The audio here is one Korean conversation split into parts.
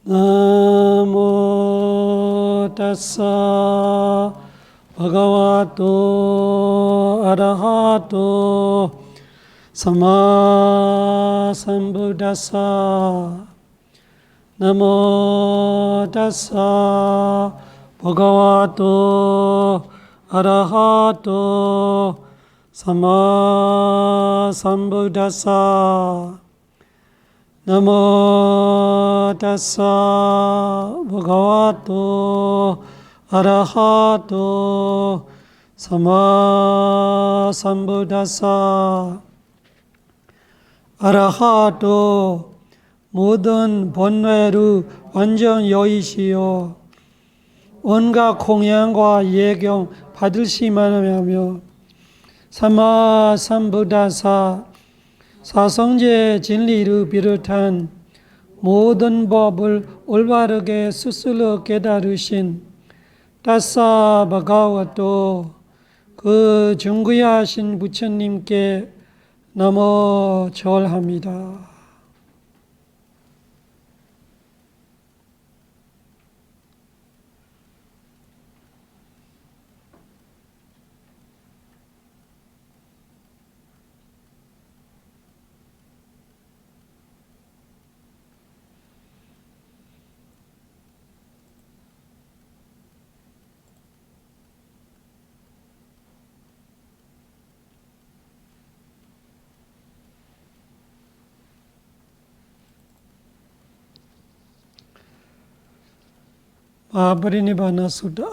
나모 타사 바가와토 아라하토 사마삼부다사 나모 타사 바가와토 아라하토 사마삼부다사 나모 타사 바가와토 아라하토 사마삼부다사. 아라하토 모든 번뇌를 완전 여의시오. 온갖 공양과 예경 받으시만 하며 사마삼부다사 사성제 진리를 비롯한 모든 법을 올바르게 스스로 깨달으신 타사 바가와토 그 존귀하신 부처님께 너무 절합니다. 마하파리니바나 수다.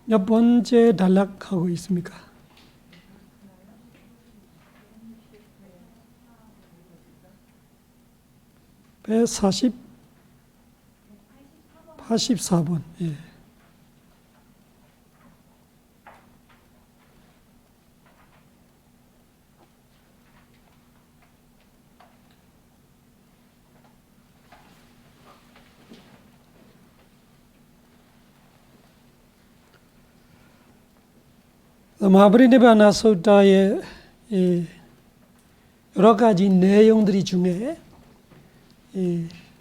몇 번째 단락하고 있습니까? (140) 84번. 예. 마하파리니바나 수다의 여러 가지 내용들이 중에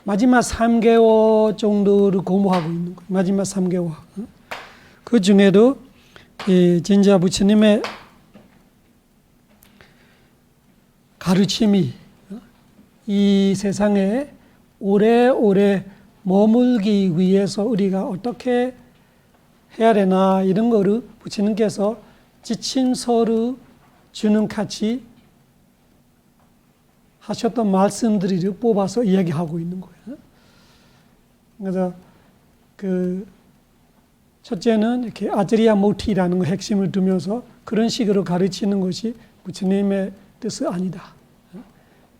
마지막 3개월 정도를 공부하고 있는 거예요. 마지막 3개월. 그 중에도 진짜 부처님의 가르침이 이 세상에 오래오래 머물기 위해서 우리가 어떻게 해야 되나 이런 거를 부처님께서 지침서를 주는 같이 하셨던 말씀들을 뽑아서 이야기하고 있는 거예요. 그래서 첫째는 이렇게 아제리야 모티라는 거 핵심을 두면서 그런 식으로 가르치는 것이 부처님의 뜻이 아니다.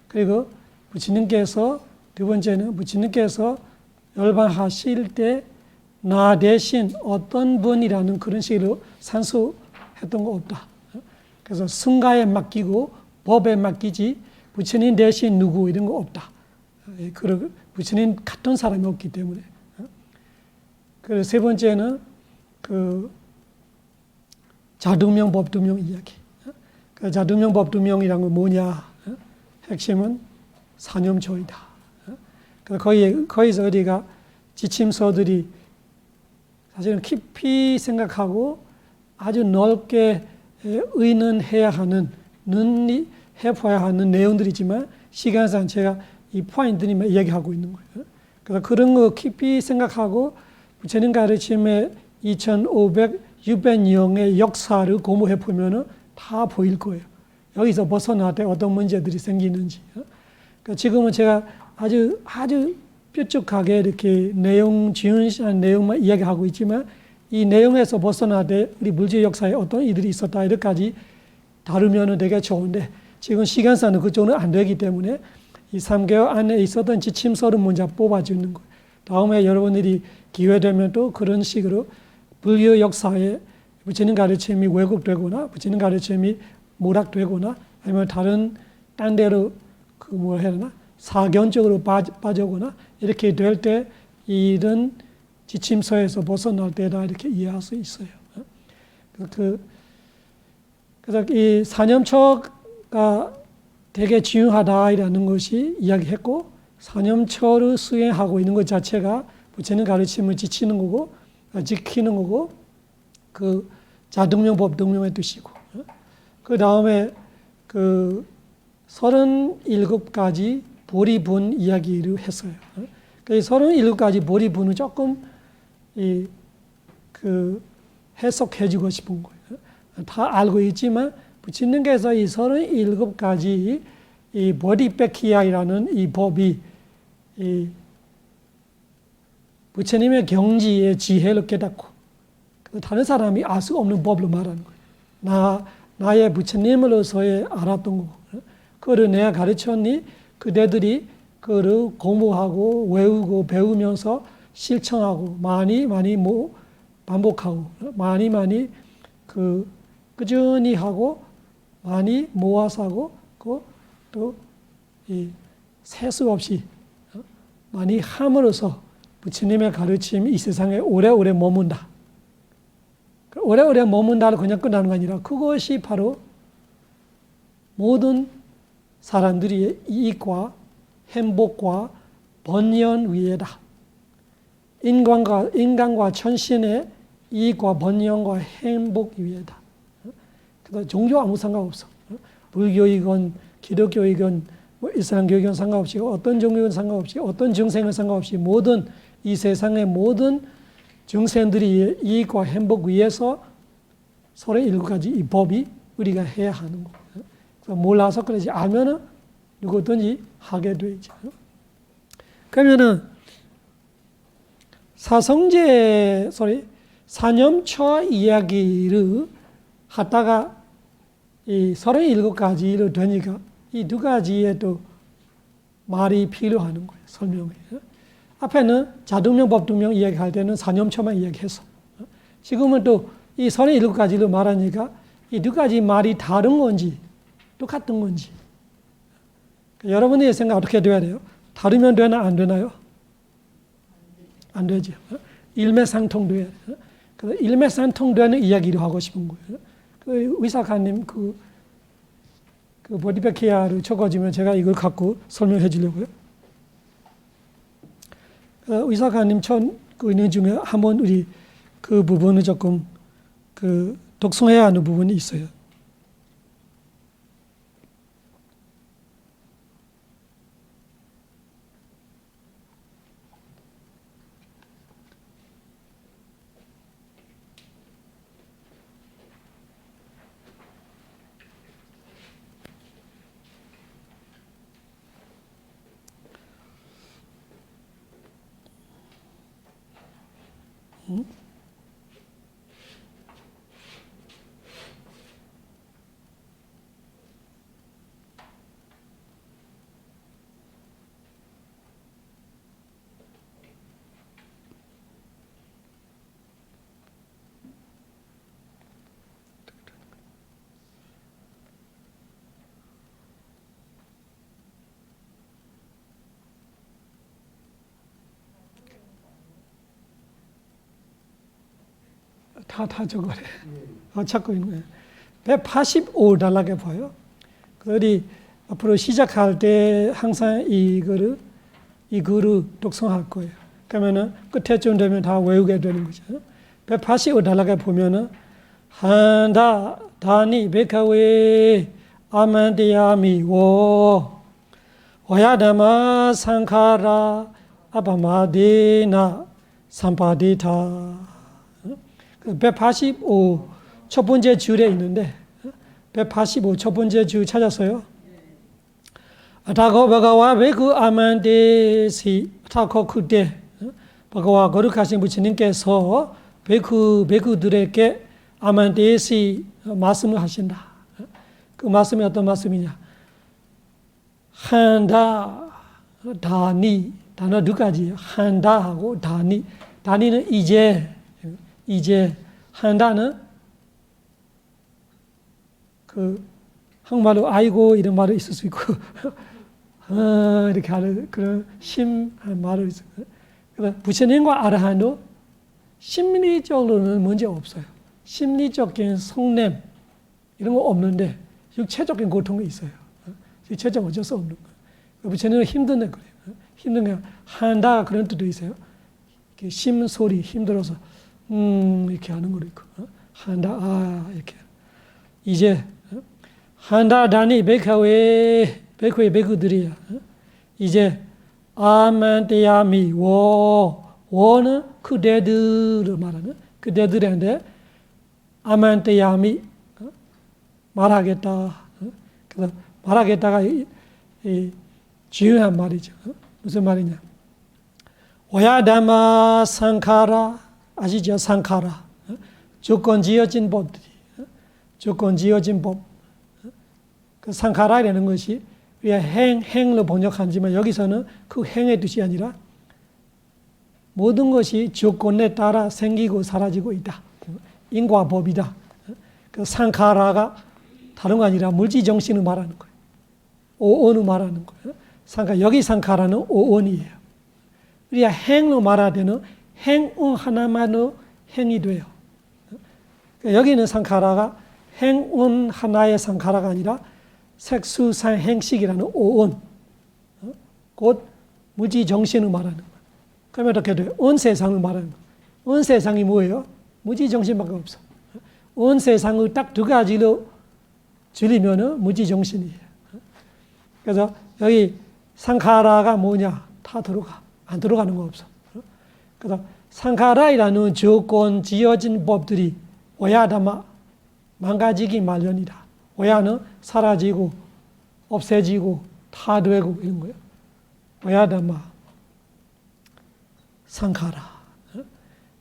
그리고 부처님께서 두 번째는 부처님께서 열반하실 때 나 대신 어떤 분이라는 그런 식으로 산수했던 거 없다. 그래서 승가에 맡기고 법에 맡기지 부처님 대신 누구 이런 거 없다. 그리고 부처님 같은 사람이 없기 때문에. 그리고 세 번째는 자두명 법두명 이야기. 자두명 법두명이란 건 뭐냐? 핵심은 사념조이다. 그래서 거기서 우리가 지침서들이 사실은 깊이 생각하고 아주 넓게 의논해야 하는, 해봐야 하는 내용들이지만 시간상 제가 이 포인트들만 이야기하고 있는 거예요. 그래서 그런 거 깊이 생각하고 부처님 가르침의 2500, 600년의 역사를 공부해 보면 다 보일 거예요. 여기서 벗어날 때 어떤 문제들이 생기는지. 그러니까 지금은 제가 아주 뾰족하게 이렇게 지훈시한 내용만 이야기하고 있지만 이 내용에서 벗어나되 우리 물질 역사에 어떤 일들이 있었다 이렇게까지 다루면 되게 좋은데 지금 시간상은 그쪽은 안 되기 때문에 이 3개월 안에 있었던 지침서를 먼저 뽑아주는 거예요. 다음에 여러분들이 기회되면 또 그런 식으로 불교 역사에 부처님 가르침이 왜곡되거나 부처님 가르침이 모락되거나 아니면 딴 데로 해야 되나 사견적으로 빠져거나 이렇게 될 때 이런 지침서에서 벗어날 때다 이렇게 이해할 수 있어요. 그래서 이 사념처가 되게 중요하다라는 것이 이야기했고 사념처를 수행하고 있는 것 자체가 부처님 가르침을 지키는 거고 그 자등명 법등명의 뜻이고 그 다음에 37가지 보리분 이야기를 했어요. 그 37가지 보리분을 조금 해석해주고 싶은 거예요. 다 알고 있지만 부처님께서 이 37가지 이 보리백희야이라는 이 법이 부처님의 경지의 지혜를 깨닫고 다른 사람이 알 수 없는 법을 말하는 거예요. 나의 부처님으로서의 알았던 거고 그거를 내가 가르쳤니 그대들이 그거를 공부하고 외우고 배우면서 실천하고 많이 반복하고 많이 꾸준히 하고 많이 모아서 하고 또 세수 없이 많이 함으로써 부처님의 가르침이 이 세상에 오래오래 머문다. 오래오래 머문다를 그냥 끝나는 거 아니라 그것이 바로 모든 사람들의 이익과 행복과 번영 위에다. 인간과 천신의 이익과 번영과 행복 위에다. 그래서 종교 아무 상관없어. 불교이건 기독교이건 이슬람교이건 상관없이 어떤 종교건 상관없이 어떤 증생은 상관없이 모든 이 세상의 모든 증생들이 이익과 행복 위해서 37가지 이 법이 우리가 해야 하는 거예요. 그래서 몰라서 그러지 알면은 누구든지 하게 되죠. 그러면은 사념처 이야기를 하다가 이 37가지로 되니까 이 두 가지에 또 말이 필요하는 거예요. 설명이. 앞에는 자등명, 법등명 이야기할 때는 사념처만 이야기했어. 지금은 또 이 37가지로 말하니까 이 두 가지 말이 다른 건지 똑같은 건지 여러분의 생각 어떻게 돼야 돼요? 다르면 되나 안 되나요? 안 되죠. 일맥상통돼야 돼요. 그래서 일맥상통되는 이야기를 하고 싶은 거예요. 그 의사가님 그 보디백희야를 적어주면 제가 이걸 갖고 설명해 주려고요. 의사가님 그 은행 중에 한번 우리 그 부분을 조금 독송해야 하는 부분이 있어요. 다 적어래. 찾고 있는 거예요. 185달러게 보여. 그리 앞으로 시작할 때 항상 이 글을 독송할 거예요. 그러면은 끝에쯤 되면 다 외우게 되는 거죠. 185달러게 보면은 한다 다니 베카웨 아만디야미워 와야다마 상카라 아바마디나 삼파디타 185 첫 번째 줄에 있는데 185 첫 번째 줄 찾았어요? Atako Bhagawa Bhikkhu Amantesi Atako Kude Bhagawa 거룩하신 부처님께서 베쿠들에게 아만데시 말씀을 하신다. 그 말씀이 어떤 말씀이냐? 한다, 다니, 단어 두 가지예요. 한다하고 다니. 다니는 이제, 한다는 그 한국말로 아이고 이런 말이 있을 수 있고 이렇게 하는 그런 심한 말이 있어요. 그래서 부처님과 아라한도 심리적으로는 문제 없어요. 심리적인 속냄 이런 거 없는데 육체적인 고통이 있어요. 육체적 어쩔 수 없는 거예요. 부처님은 힘든 애 그래요. 힘든 게 한다 그런 뜻도 있어요. 심 소리 힘들어서 이렇게 하는 거 있고 한다 이렇게 이제 한다 다니 베카웨 베쿠들이야. 이제 아만데야미 워는 그대들을 말하는 그대들인데 아만데야미 말하겠다. 그래서 말하겠다가 중요한 말이죠. 무슨 말이냐? 와야다마 상카라 아시죠? 상카라 조건 지어진 법들이 조건 지어진 법. 그 상카라라는 것이 우리가 행로 번역하지만 여기서는 그 행의 뜻이 아니라 모든 것이 조건에 따라 생기고 사라지고 있다. 인과법이다. 그 상카라가 다른 거 아니라 물질 정신을 말하는 거예요. 오온을 말하는 거예요. 여기 상카라는 오온이에요. 우리가 행로 말할 때는 행운 하나만으로 행이 돼요. 여기는 상카라가 행운 하나의 상카라가 아니라 색수상 행식이라는 오온, 곧 무지 정신을 말하는 거예요. 그러면 이렇게 돼요. 온 세상을 말하는 거예요. 온 세상이 뭐예요? 무지 정신밖에 없어. 온 세상을 딱 두 가지로 줄이면은 무지 정신이에요. 그래서 여기 상카라가 뭐냐? 다 들어가. 안 들어가는 거 없어. 그래서 상카라이라는 조건 지어진 법들이 오야다마 망가지기 마련이다. 오야는 사라지고 없애지고 다 되고 이런 거예요. 오야다마 상카라.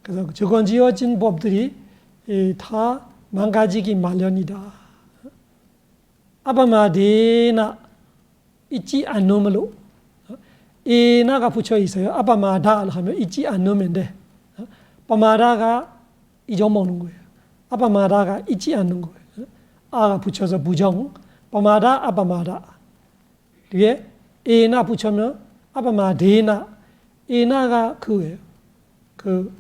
그래서 조건 지어진 법들이 다 망가지기 마련이다. 아바마데나 잊지 않으므로 에나가 붙여 있어요. 아바마다를 하면 잊지 않으면 돼. 빠마다가 잊어먹는 거예요. 아바마다가 잊지 않는 거예요. 아가 붙여서 부정, 빠마다, 아바마다. 뒤에 에나 붙여면 아바마데나, 에나가 그거예요. 그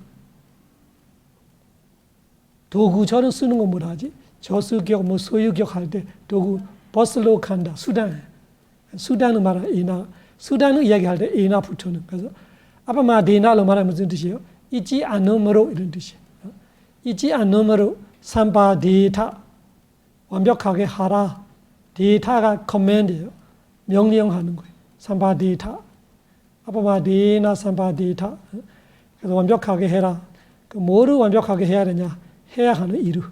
도구처럼 쓰는 건 뭐라 하지? 저수격, 뭐 소유격 할 때 도구 버스로 간다. 수단을 말하는 에나. 수단을 이야기할 때 에나 붙여는. 그래서 아바마데나로 말하면 무슨 뜻이에요? 잊지 않음으로 이런 뜻이에요. 잊지 않음으로 삼바데타 완벽하게 하라. 데이터가 커맨드예요. 명령하는 거예요. 삼바데이터. 아바마데나 삼바데이터. 그래서 완벽하게 해라. 그 뭐를 완벽하게 해야 되냐? 해야 하는 일을.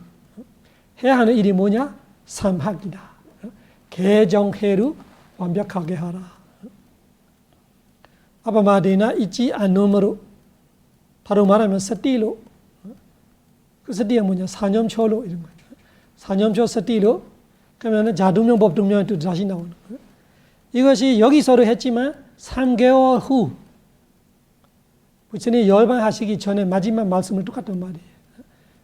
해야 하는 일이 뭐냐? 삼학이다. 개정해를 완벽하게 하라. 아바마데나 잊지 않음으로. 바로 말하면 서띠로. 그 서띠가 뭐냐? 사념초로 이런 거예요. 사념초 서띠로 그러면 자두명 법두명이 또 다시 나오는 거예요. 이것이 여기서도 했지만 3개월 후 부처님 열반하시기 전에 마지막 말씀을 똑같은 말이에요.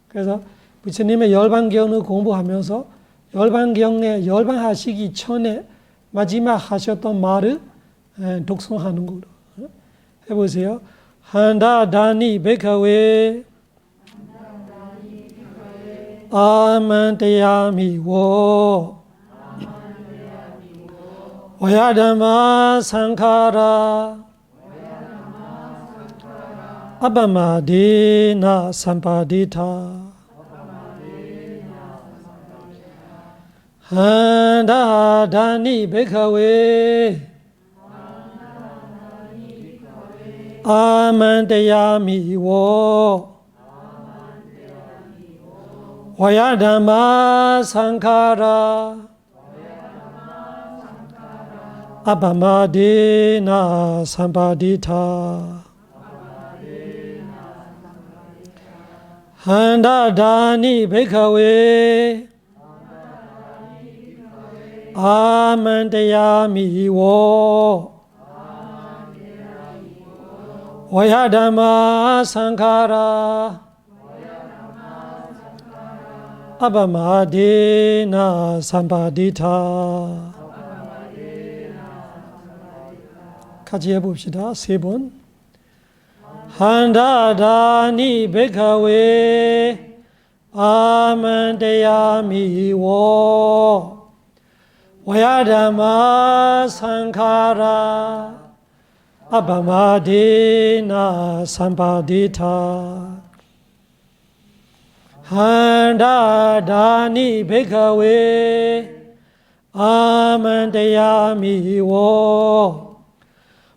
그래서 부처님의 열반경을 공부하면서 열반경에 열반하시기 전에 마지막 하셨던 말을 독송하는 거로 해보세요. 한다다니 베카웨 아만데야미 워 와야다마 상카라 아바마데나 삼바디타 한다다니 베카웨 아만데야미 워 와야다마 상카라 아바마데나 삼바디타 한다다니 베카웨 아만데야미워 와야다마 상카라 아바마데나 삼바디타. 같이 해봅시다. 세 번. 한다다니 베카웨 아만데야미워 와야다마 상카라 아바마데나 삼바디타. 한다다니 베카웨 아만데야미워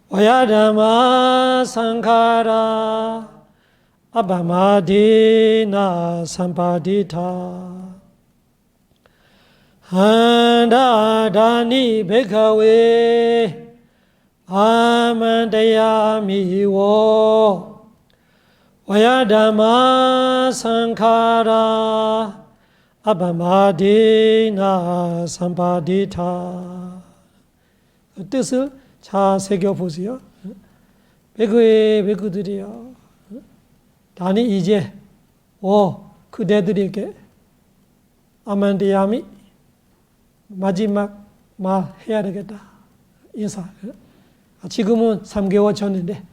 와야다마 상카라 아바마데나 삼바디타. 한다다니 베카웨 아만데야미워 와야다마 상카라 아바마데나 삼바디타. 뜻을 자 새겨보세요. 베그의 베그들이요. 나는 이제 그대들에게 아만데야미 마지막 말 해야 되겠다. 인사. 지금은 3개월 전인데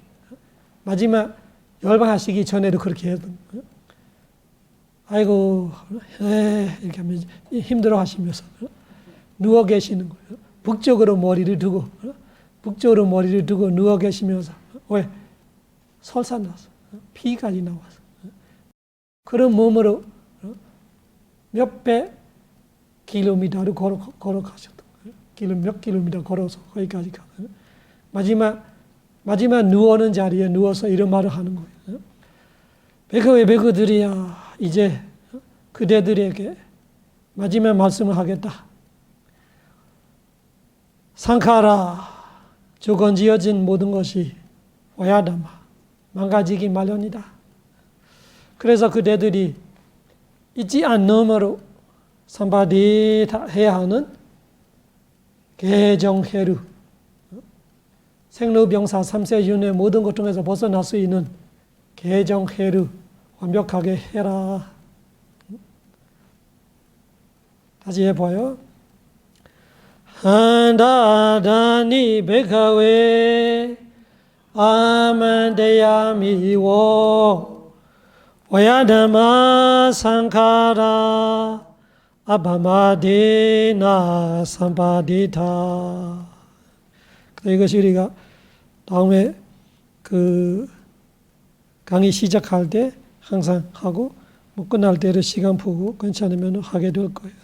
마지막 열방하시기 전에도 그렇게 했던. 아이고 이렇게 하면 힘들어 하시면서 누워 계시는 거예요. 북쪽으로 머리를 두고 누워 계시면서 왜? 설사 났어. 피까지 나왔어. 그런 몸으로 몇백 킬로미터를 걸어가셨던 거예요. 몇 킬로미터 걸어서 거기까지 가. 마지막 누워는 자리에 누워서 이런 말을 하는 거예요. 베그의 베그들이야 이제 그대들에게 마지막 말씀을 하겠다. 상카라 조건지어진 모든 것이 와야다마 망가지기 마련이다. 그래서 그대들이 잊지 않음으로 삼바디타 해야 하는 개정해루 생로병사 3세 윤회 모든 것 중에서 벗어날 수 있는 개정해루 완벽하게 해라. 다시 해봐요. 한다다니 베카웨 아만데야미워 와야다마 상카라 아바마데나 삼바디타. 이것이 우리가 다음에 그 강의 시작할 때 항상 하고 뭐 끝날 때를 시간 보고 괜찮으면 하게 될 거예요.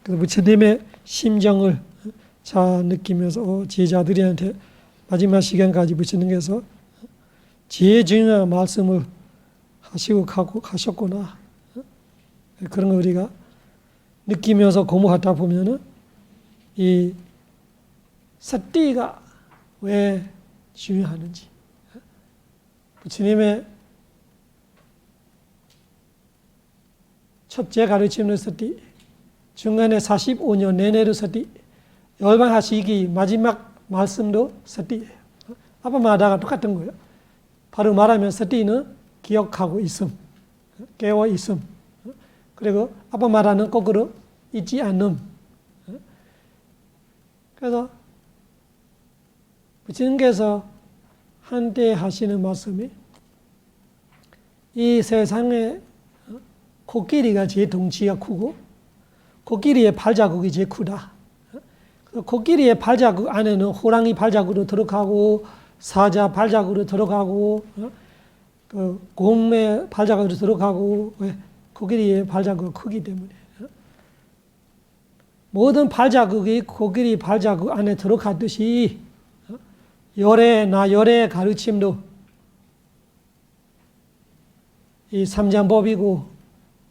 그래서 부처님의 심정을 잘 느끼면서 제자들한테 마지막 시간까지 부처님께서 지혜 중요한 말씀을 하시고 가셨구나. 그런 거 우리가 느끼면서 공부하다 보면은 이 사띠가 왜 중요하는지, 부처님의 첫째 가르침의 사띠, 중간에 45년 내내의 사띠, 열반하시기 마지막 말씀도 사띠예요. 아빠마다가 똑같은 거예요. 바로 말하면 사띠는 기억하고 있음, 깨워 있음. 그리고 아빠마다는 거꾸로 잊지 않음. 그래서 부처님께서 한때 하시는 말씀이 이 세상에 코끼리가 제일 덩치가 크고 코끼리의 발자국이 제일 크다. 코끼리의 발자국 안에는 호랑이 발자국으로 들어가고 사자 발자국으로 들어가고 그 곰의 발자국으로 들어가고 코끼리의 발자국이 크기 때문에 모든 발자국이 코끼리 발자국 안에 들어갔듯이 열의 가르침도 이 삼장법이고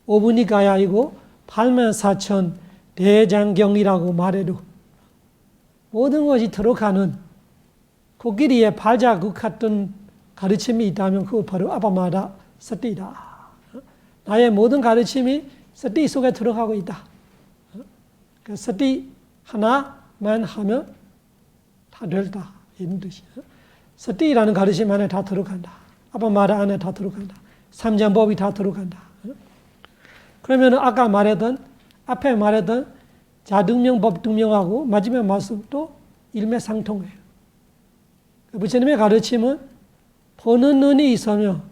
오분이가야이고 84,000 대장경이라고 말해도 모든 것이 들어가는 코끼리의 발자국 같은 가르침이 있다면 그거 바로 아바마다 사티다. 나의 모든 가르침이 사티 속에 들어가고 있다. 그 사티 하나만 하면 다 될다. 이런 뜻이야. 사티라는 가르침 안에 다 들어간다. 아바마다 안에 다 들어간다. 삼전법이 다 들어간다. 그러면 아까 말했던 앞에 말했던 자등명 법등명하고 마지막 말씀도 일맥상통해요. 부처님의 가르침은 보는 눈이 있으면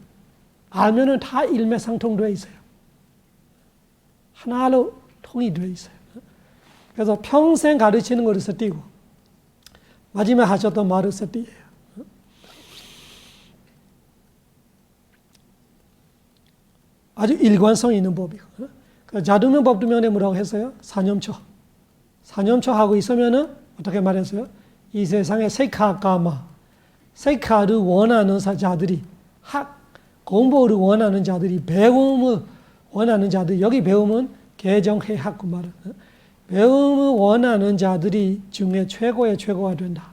알면은 다 일맥상통되어 있어요. 하나로 통일되어 있어요. 그래서 평생 가르치는 것을 사티고 마지막에 하셨던 말을 사티예요. 아주 일관성 있는 법이고. 자등명 법등명에 뭐라고 했어요? 사념초. 사념초 하고 있으면은 어떻게 말했어요? 이 세상에 세카까마, 세카를 원하는 자들이, 공부를 원하는 자들이, 배움을 원하는 자들, 여기 배움은 개정해학 그 말은 배움을 원하는 자들이 중에 최고의 최고가 된다.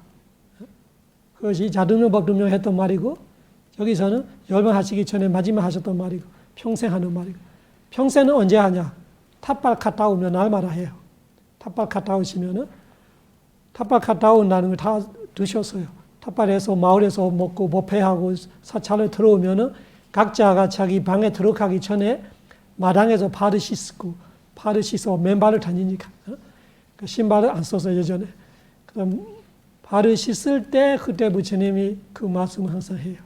그것이 자등명 법등명 했던 말이고, 여기서는 열반하시기 전에 마지막 하셨던 말이고, 평생 하는 말이고. 평생은 언제 하냐? 탑발 갔다 오면 날마다 해요. 탑발 갔다 오시면은, 탑발 갔다 온다는 걸 다 드셨어요. 탑발에서 마을에서 먹고 법회하고 사찰을 들어오면은 각자가 자기 방에 들어가기 전에 마당에서 발을 씻고, 발을 씻어 맨발을 다니니까. 그 신발을 안 써서 예전에. 그럼 발을 씻을 때 그때 부처님이 그 말씀을 항상 해요.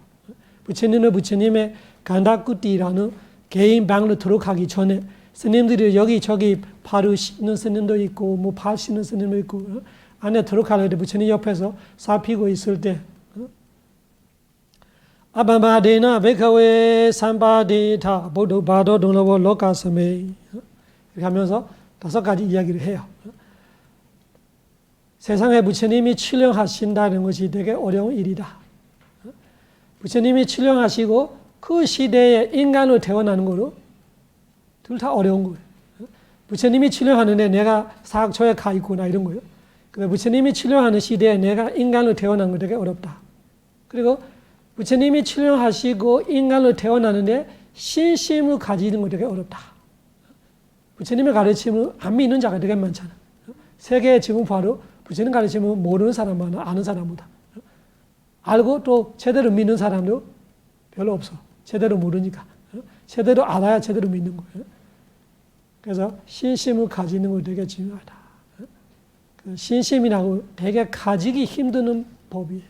부처님은 부처님의 간다쿠띠라는 개인 방으로 들어가기 전에 스님들이 여기저기 발을 씻는 스님도 있고 뭐 발 씻는 스님도 있고 안에 들어가려고 때 부처님 옆에서 살피고 있을 때 아바마데나 베카웨 삼바데타 보도 바도 동로보 로카스메 이렇게 하면서 5가지 이야기를 해요. 세상에 부처님이 출렁하신다는 것이 되게 어려운 일이다. 부처님이 출렁하시고 그 시대에 인간으로 태어나는 거로 둘 다 어려운 거예요. 부처님이 출렁하는데 내가 사학초에 가 있구나 이런 거예요. 근데 부처님이 출렁하는 시대에 내가 인간으로 태어난 거 되게 어렵다. 그리고 부처님이 출렁하시고 인간으로 태어나는데 신심을 가지는 거 되게 어렵다. 부처님의 가르침을 안 믿는 자가 되게 많잖아. 세계에 지금 바로 부처님 가르침을 모르는 사람 많아, 아는 사람보다. 알고 또 제대로 믿는 사람도 별로 없어. 제대로 모르니까. 제대로 알아야 제대로 믿는 거예요. 그래서 신심을 가지는 거 되게 중요하다. 그 신심이라고 되게 가지기 힘드는 법이에요.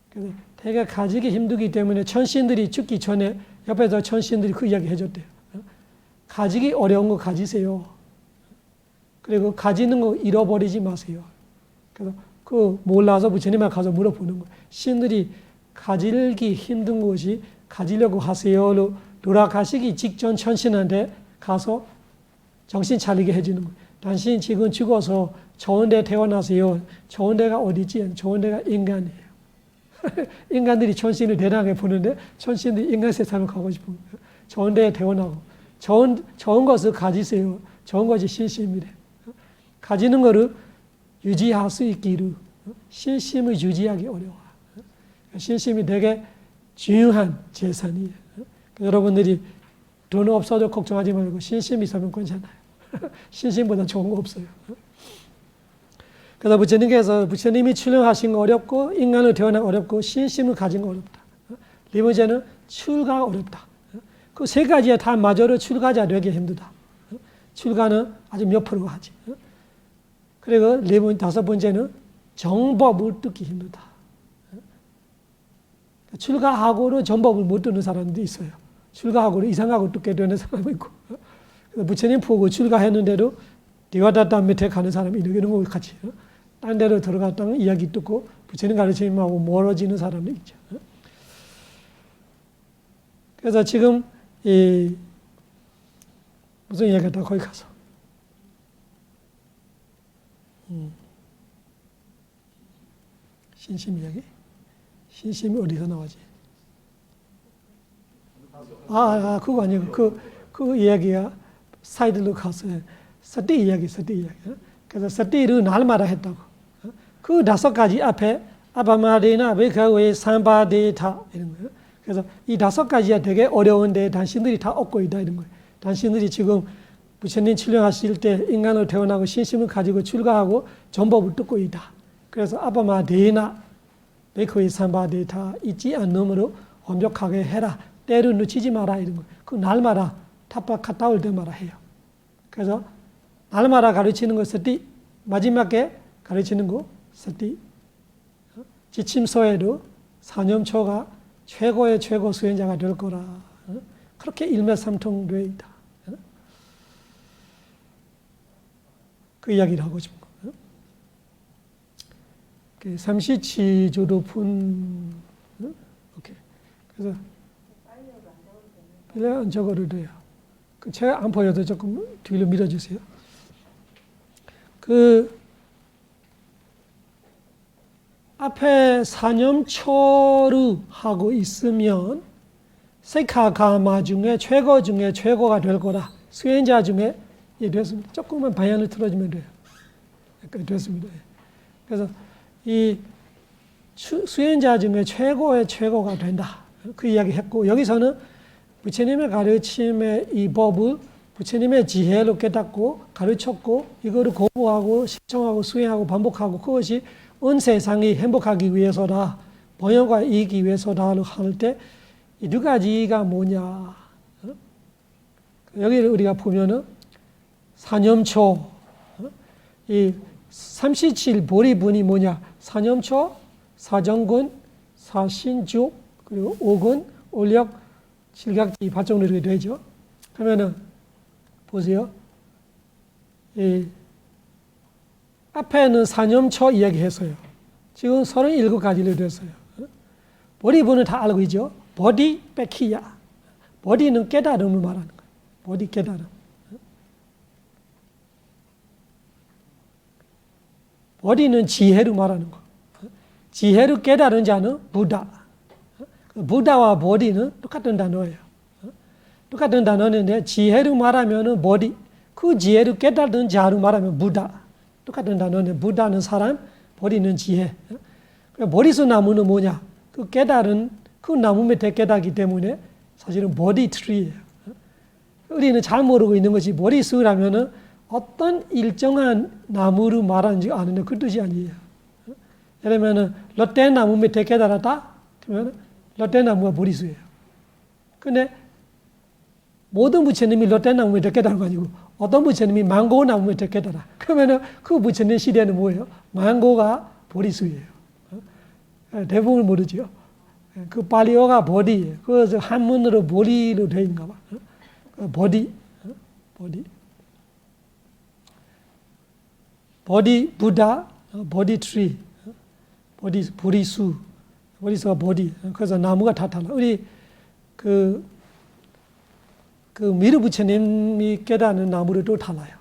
그래서 되게 가지기 힘들기 때문에 천신들이 죽기 전에 옆에서 천신들이 그 이야기 해줬대요. 가지기 어려운 거 가지세요. 그리고 가지는 거 잃어버리지 마세요. 그래서 그 몰라서 부처님한테 가서 물어보는 거예요. 신들이 가지기 힘든 것이 가지려고 하세요로 돌아가시기 직전 천신한테 가서 정신 차리게 해주는 거예요. 당신 지금 죽어서 좋은 데 태어나세요. 좋은 데가 어디지? 좋은 데가 인간이에요. 인간들이 천신을 대단하게 보는데 천신들이 인간 세상을 가고 싶은 거예요. 좋은 데에 태어나고 좋은 것을 가지세요. 좋은 것이 신심이래. 가지는 것을 유지할 수 있기를 신심을 유지하기 어려워. 신심이 되게 중요한 재산이에요. 여러분들이 돈 없어도 걱정하지 말고 신심이 있으면 괜찮아요. 신심보다 좋은 거 없어요. 그래서 부처님께서 부처님이 출렁하신 거 어렵고 인간을 태어나기 어렵고 신심을 가진 거 어렵다. 네 번째는 출가가 어렵다. 그 3가지에 다 마저로 출가자 되기 힘들다. 출가는 아주 몇 프로 하지. 그리고 5번째는 정법을 듣기 힘들다. 출가하고도 정법을 못 듣는 사람도 있어요. 출가하고도 이상하고 듣게 되는 사람도 있고. 부처님 보고 출가했는데도 디와다타 밑에 가는 사람이 이런 거 같이 딴 데로 들어갔다가 이야기 듣고 부처님 가르침하고 멀어지는 사람도 있죠. 그래서 지금 무슨 이야기다 거기 가서 신심 이야기? 신심이 어디서 나오지? 그거 아니고 그 이야기야 사이드로 가서 사티 이야기. 그래서 서티를 날마다 했다고. 그 5가지 앞에 아바마데나 베카웨 삼바데타 이런 거예요. 그래서 이 5가지가 되게 어려운데 당신들이 다 얻고 있다 이런 거예요. 당신들이 지금 부처님 출연하실 때 인간으로 태어나고 신심을 가지고 출가하고 전법을 듣고 있다. 그래서 아바마데나 베카웨 삼바데타 잊지 않음으로 완벽하게 해라. 때를 놓치지 마라 이런 거예요. 그 날마다 탑박 갔다 올 때마다 해요. 그래서 날마다 가르치는 거 서티, 마지막에 가르치는 거 서티. 지침서에도 사념초가 최고의 최고 수행자가 될 거라. 그렇게 일맥삼통되어 있다. 그 이야기를 하고 싶은 거예요. 삼시치조도 푼, 오케이. 그래서 빌려 안 적어도 돼요. 그 제가 안 보여도 조금 뒤로 밀어주세요. 그 앞에 사념초를 하고 있으면 세카가마 중에 최고가 될 거라. 수행자 중에 됐습니다. 조금만 방향을 틀어주면 돼요. 됐습니다. 그래서 이 수행자 중에 최고의 최고가 된다. 그 이야기 했고 여기서는 부처님의 가르침의 이 법을 부처님의 지혜로 깨닫고 가르쳤고 이거를 공부하고 실천하고 수행하고 반복하고 그것이 온 세상이 행복하기 위해서다. 번영과 이익이 위해서다 할 때 이 2가지가 뭐냐. 여기를 우리가 보면은 사념초, 이 37 보리분이 뭐냐. 사념초, 사정근, 사신죽, 그리고 오근, 올력, 칠각지, 발정으로 이렇게 되죠. 그러면은 보세요. 이 앞에는 사념초 이야기했어요. 지금 37가지로 됐어요. 보리분은 다 알고 있죠. 보디 빼키야. 보디는 깨달음을 말하는 거예요. 보디 깨달음. 보디는 지혜를 말하는 거. 지혜를 깨달은 자는 부다. 부다와 보디는 똑같은 단어예요. 똑같은 단어인데 지혜를 말하면은 보디. 그 지혜를 깨달은 자를 말하면 부다. 똑같은 단어인데 부다는 사람, 보디는 지혜. 보리수 나무는 뭐냐? 그 깨달은 그 나무 밑에 깨닫기 때문에 사실은 보디 트리예요. 우리는 잘 모르고 있는 것이 보리수라면은 어떤 일정한 나무를 말하는지 아는데 그 뜻이 아니에요. 예를 들면은 롯데 나무 밑에 깨달았다? 그러면 롯데 나무가 보리수예요. 근데 모든 부처님이 롯데 나무 밑에 깨달은 거 아니고 어떤 부처님이 망고 나무 밑에 깨달아. 그러면은 그 부처님 시대는 뭐예요? 망고가 보리수예요. 대부분 모르죠. 그 발리어가 보디예요. 그래서 한문으로 보리로 되어 있는가 봐. 보디, 보디. 보디 부다, 보디 트리, 보리수, 보리수가 보디. 그래서 나무가 다 달라. 우리 그 미르 부처님이 깨닫는 나무를 또 달라요.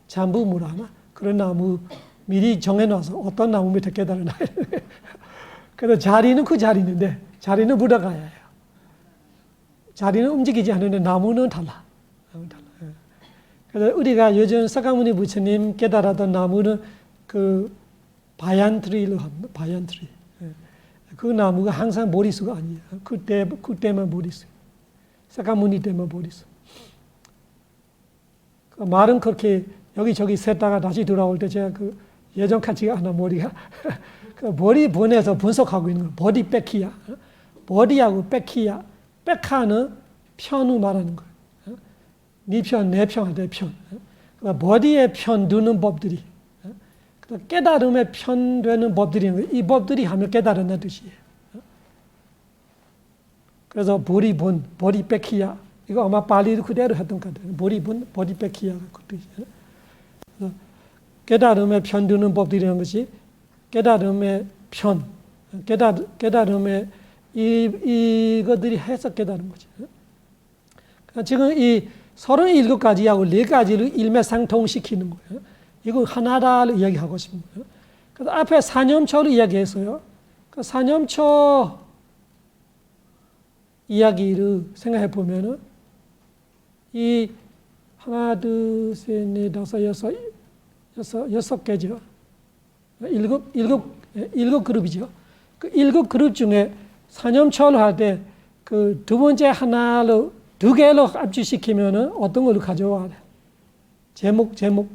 잠부물 하나 그런 나무 미리 정해놔서 어떤 나무 밑에 깨달으나. 그래서 자리는 그 자리인데 자리는 부다가야예요. 자리는 움직이지 않는데 나무는 달라. 그래서 우리가 요즘 사가모니 부처님 깨달았던 나무는 그 바얀트리로 합니다. 바얀트리. 그 나무가 항상 보리수가 아니에요. 그때만 보리수. 사가모니 때만 보리수. 그 말은 그렇게 여기저기 샜다가 다시 돌아올 때 제가 그 예전 같지가 않아 머리가. 그 머리 보내서 분석하고 있는 거. 보디 빼키야. 보디하고 빼키야. 빼카는 편을 말하는 거예요. 네 편, 내 편, 내 편. 보디의 편 두는 법들이. 깨달음의 편 되는 법들이 이 법들이 하면 깨달은다는 뜻이에요. 그래서 보리본, 보디 빼키야. 이거 아마 발리도 그대로 했던 것 같아요. 보리본, 보디 빼키야가 그 뜻이에요. 깨달음의 편 두는 법들이라는 것이 깨달음의 편, 깨달음의 이것들이 해서 깨달은 거죠. 그러니까 지금 이 37가지하고 4가지를 일맥상통시키는 거예요. 이거 하나다를 이야기하고 싶은 거예요. 그래서 앞에 사념초를 이야기했어요. 그 사념초 이야기를 생각해 보면은 이 하나, 둘, 셋, 넷, 다섯, 여섯 개죠. 일곱 그룹이죠. 그 일곱 그룹 중에 사념초를 할 때 그 두 번째 하나로 두 개로 합주시키면은 어떤 걸로 가져와야 돼? 제목.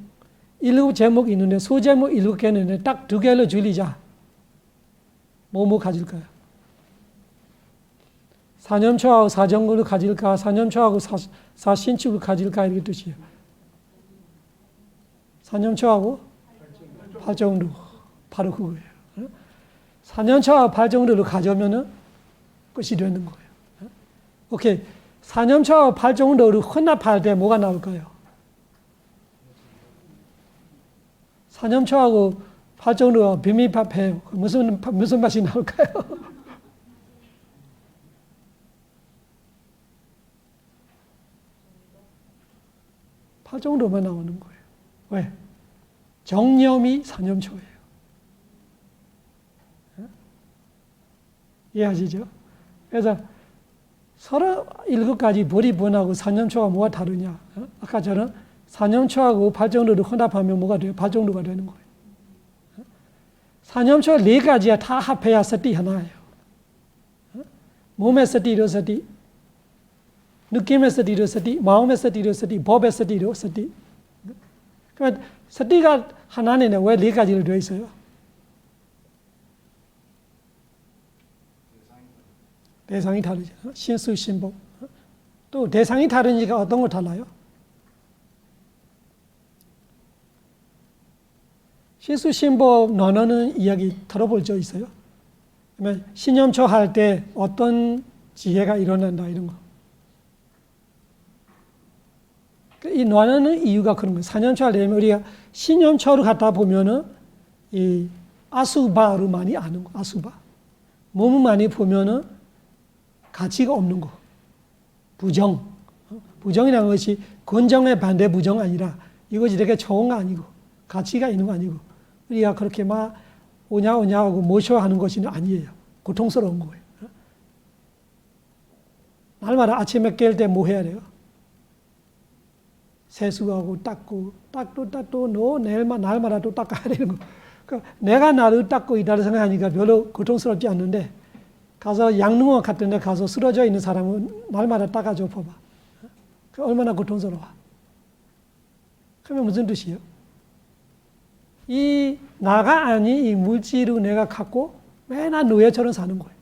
일곱 제목이 있는데 소제목 일곱 개는 있는데 딱 두 개로 줄이자. 뭐 가질까요? 사념초하고 사정구를 가질까? 사념초하고 사신축을 가질까? 이렇게 뜻이에요. 사념초하고 팔정루. 바로 그거예요. 사념초하고 팔정루를 가져오면은 끝이 되는 거예요. 오케이. 사념초하고 팔정루를 혼합할 때 뭐가 나올까요? 사념초하고 팔정루가 비밀합해요. 무슨 맛이 나올까요? 팔정루만 나오는 거예요. 왜? 정념이 사념초예요. 이해하시죠? 그래서 37가지 벌이 번하고 사념초가 뭐가 다르냐? 아까 저는 사념초하고 팔정루를 혼합하면 뭐가 돼요? 팔정루가 되는 거예요. 사념초 4가지야 다 합해야 서띠 하나예요. 몸의 서띠로 서띠, 느낌의 서띠로 서띠, 마음의 서띠로 서띠, 법의 서띠로 서띠. 그러니까 서띠가 하나인데 왜 4가지로 되어 있어요? 대상이 다르죠. 신수, 신복. 또 대상이 다르니까 어떤 거 달라요? 신수, 신복 나누는 이야기 들어볼 적 있어요? 그러면 신념초 할 때 어떤 지혜가 일어난다 이런 거. 이 나누는 이유가 그런 거예요. 사념초 할 때 우리가 신념초를 갖다 보면은 이 아수바를 많이 아는 거. 아수바. 몸을 많이 보면은 가치가 없는 거. 부정. 부정이라는 것이 건정의 반대 부정 아니라 이것이 되게 좋은 거 아니고 가치가 있는 거 아니고 우리가 그렇게 막 오냐 하고 모셔하는 것이 아니에요. 고통스러운 거예요. 날마다 아침에 깰 때 뭐 해야 돼요? 세수하고 닦고 너 날마다 또 닦아야 되는 거. 그러니까 내가 나를 닦고 있다고 생각하니까 별로 고통스럽지 않는데 가서 양릉원 같은 데 가서 쓰러져 있는 사람은 날마다 닦아줘 봐봐. 얼마나 고통스러워. 그러면 무슨 뜻이에요? 이 나가 아닌 이 물질을 내가 갖고 맨날 노예처럼 사는 거예요.